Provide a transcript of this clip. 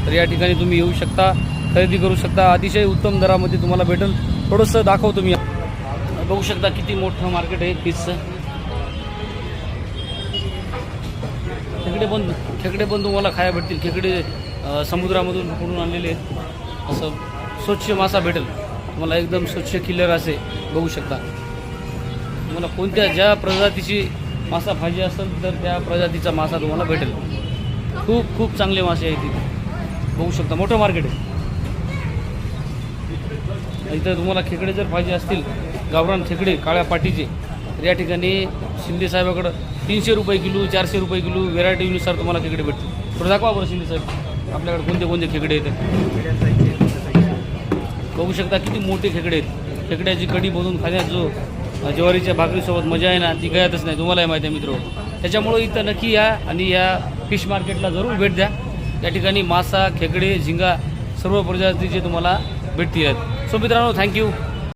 तर या ठिकाणी तुम्ही येऊ शकता, खरेदी करू शकता. अतिशय उत्तम दरामध्ये तुम्हाला भेटेल. थोडंसं दाखवतो मी. बघू शकता किती मोठं मार्केट आहे फिशचं. खेकडे पण तुम्हाला खायला भेटतील. खेकडे समुद्रामधून पकडून आणलेले आहेत. असं स्वच्छ मासा भेटेल तुम्हाला, एकदम स्वच्छ क्लिअर असे. बघू शकता तुम्हाला कोणत्या ज्या प्रजातीची मासा पाहिजे असेल तर त्या प्रजातीचा मासा तुम्हाला भेटेल. खूप खूप चांगले मासे आहेत तिथे. बघू शकता मोठं मार्केट आहे. इथं तुम्हाला खेकडे जर पाहिजे असतील, गावरान खेकडे काळ्या पाटीचे, तर या ठिकाणी शिंदे साहेबाकडं 300 रुपये किलो, 400 रुपये किलो व्हेरायटीनुसार तुम्हाला खेकडे भेटतील. थोडं दाखवा बरं शिंदे साहेब आपल्याकडे कोणते कोणते खेकडे आहेत. बघू शकता किती मोठे खेकडे आहेत. खेकड्याची कढी बनवून खाण्यात जो ज्वारीच्या भाकरीसोबत मजा आहे ना, ती गयातच नाही. तुम्हालाही माहिती आहे मित्र. त्याच्यामुळं इथं नक्की या आणि या फिश मार्केटला जरूर भेट द्या. या ठिकाणी मासा, खेकडे, झिंगा सर्व प्रजातीचे तुम्हाला भेटतील. सो मित्रांनो, थँक्यू.